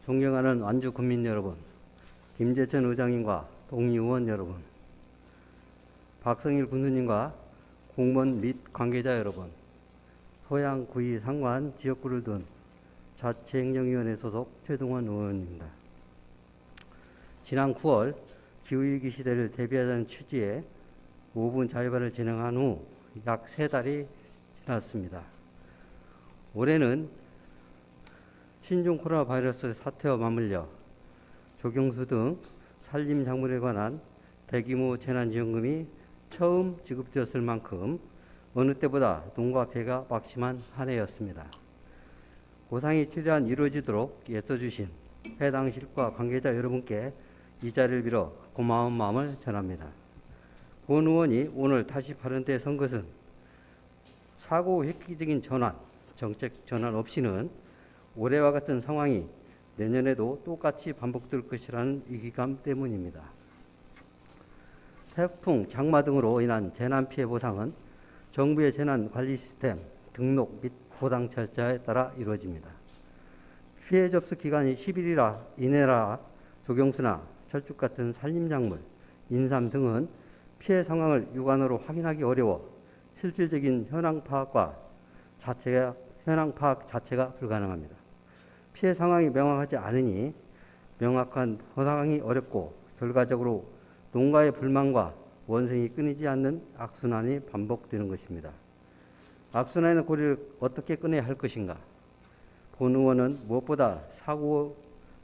존경하는 완주 국민 여러분, 김재천 의장님과 동의의원 여러분, 박성일 군수님과 공무원 및 관계자 여러분, 소양 구의 상관 지역구를 둔 자치행정위원회 소속 최동원 의원입니다. 지난 9월 기후위기 시대를 대비하자는 취지의 5분 자유발언을 진행한 후 약 3달이 지났습니다. 올해는 신종 코로나 바이러스 사태와 맞물려 조경수 등 산림작물에 관한 대규모 재난지원금이 처음 지급되었을 만큼 어느 때보다 농가 피해가 막심한 한 해였습니다. 보상이 최대한 이루어지도록 애써주신 해당 실과 관계자 여러분께 이 자리를 빌어 고마운 마음을 전합니다. 본 의원이 오늘 다시 발언대에 선 것은 사고 획기적인 전환, 정책 전환 없이는 올해와 같은 상황이 내년에도 똑같이 반복될 것이라는 위기감 때문입니다. 태풍, 장마 등으로 인한 재난피해 보상은 정부의 재난관리 시스템, 등록 및 보상 절차에 따라 이루어집니다. 피해 접수 기간이 10일 이내라 조경수나 철쭉 같은 산림작물, 인삼 등은 피해 상황을 육안으로 확인하기 어려워 실질적인 현황 파악 자체가 불가능합니다. 피해 상황이 명확하지 않으니 명확한 보상이 어렵고 결과적으로 농가의 불만과 원성이 끊이지 않는 악순환이 반복되는 것입니다. 악순환의 고리를 어떻게 끊어야 할 것인가? 본 의원은 무엇보다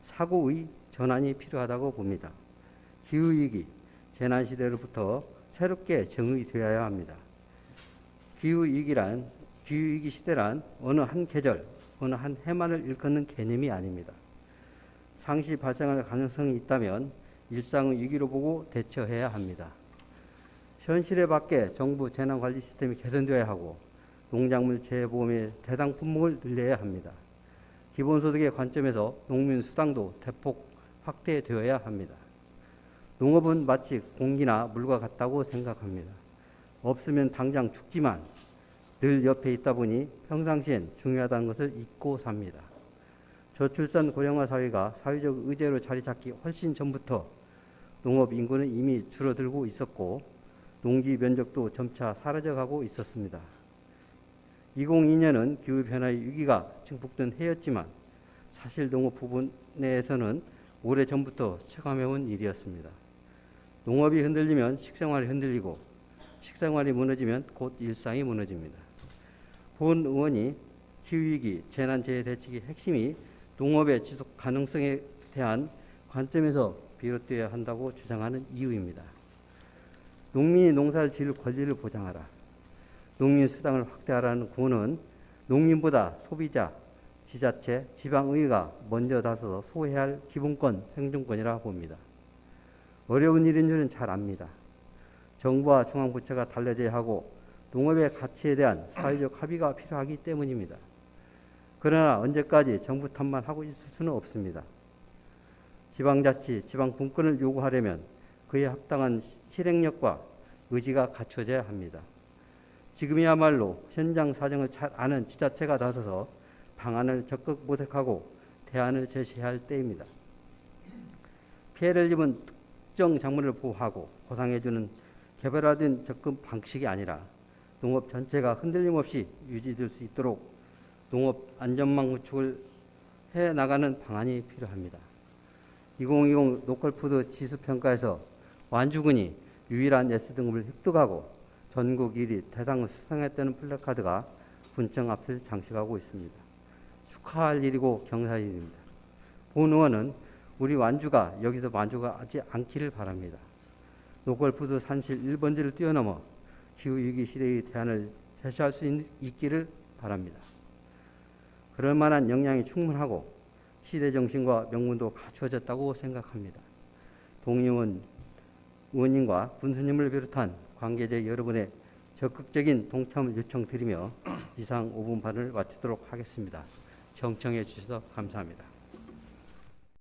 사고의 전환이 필요하다고 봅니다. 기후위기, 재난시대로부터 새롭게 정의되어야 합니다. 기후위기 시대란 어느 한 계절, 어느 한 해만을 일컫는 개념이 아닙니다. 상시 발생할 가능성이 있다면 일상의 위기로 보고 대처해야 합니다. 현실에 맞게 정부 재난관리 시스템이 개선되어야 하고 농작물 재해보험의 대상 품목을 늘려야 합니다. 기본소득의 관점에서 농민 수당도 대폭 확대되어야 합니다. 농업은 마치 공기나 물과 같다고 생각합니다. 없으면 당장 죽지만 늘 옆에 있다 보니 평상시엔 중요하다는 것을 잊고 삽니다. 저출산 고령화 사회가 사회적 의제로 자리 잡기 훨씬 전부터 농업 인구는 이미 줄어들고 있었고 농지 면적도 점차 사라져가고 있었습니다. 2002년은 기후변화의 위기가 증폭된 해였지만 사실 농업 부분에서는 오래전부터 체감해온 일이었습니다. 농업이 흔들리면 식생활이 흔들리고 식생활이 무너지면 곧 일상이 무너집니다. 본 의원이 기후위기, 재난재해 대책의 핵심이 농업의 지속 가능성에 대한 관점에서 비롯되어야 한다고 주장하는 이유입니다. 농민이 농사를 지을 권리를 보장하라. 농민 수당을 확대하라는 구호는 농민보다 소비자, 지자체, 지방의회가 먼저 나서서 소해야 할 기본권, 생존권이라 봅니다. 어려운 일인 줄은 잘 압니다. 정부와 중앙부처가 달라져야 하고 농업의 가치에 대한 사회적 합의가 필요하기 때문입니다. 그러나 언제까지 정부 탓만 하고 있을 수는 없습니다. 지방자치, 지방분권을 요구하려면 그에 합당한 실행력과 의지가 갖춰져야 합니다. 지금이야말로 현장 사정을 잘 아는 지자체가 나서서 방안을 적극 모색하고 대안을 제시해야 할 때입니다. 피해를 입은 특정 작물을 보호하고 보상해주는 개별화된 접근 방식이 아니라 농업 전체가 흔들림 없이 유지될 수 있도록 농업 안전망 구축을 해나가는 방안이 필요합니다. 2020 로컬푸드 지수평가에서 완주군이 유일한 S등급을 획득하고 전국 1위 대상을 수상했다는 플래카드가 분청 앞을 장식하고 있습니다. 축하할 일이고 경사할 일입니다. 본 의원은 우리 완주가 여기서 만족하지 않기를 바랍니다. 로컬푸드 산실 1번지를 뛰어넘어 기후위기 시대의 대안을 제시할 수 있기를 바랍니다. 그럴 만한 역량이 충분하고 시대정신과 명분도 갖추어졌다고 생각합니다. 동의원 의원님과 군수님을 비롯한 관계자 여러분의 적극적인 동참을 요청드리며 이상 5분 발언을 마치도록 하겠습니다. 경청해 주셔서 감사합니다.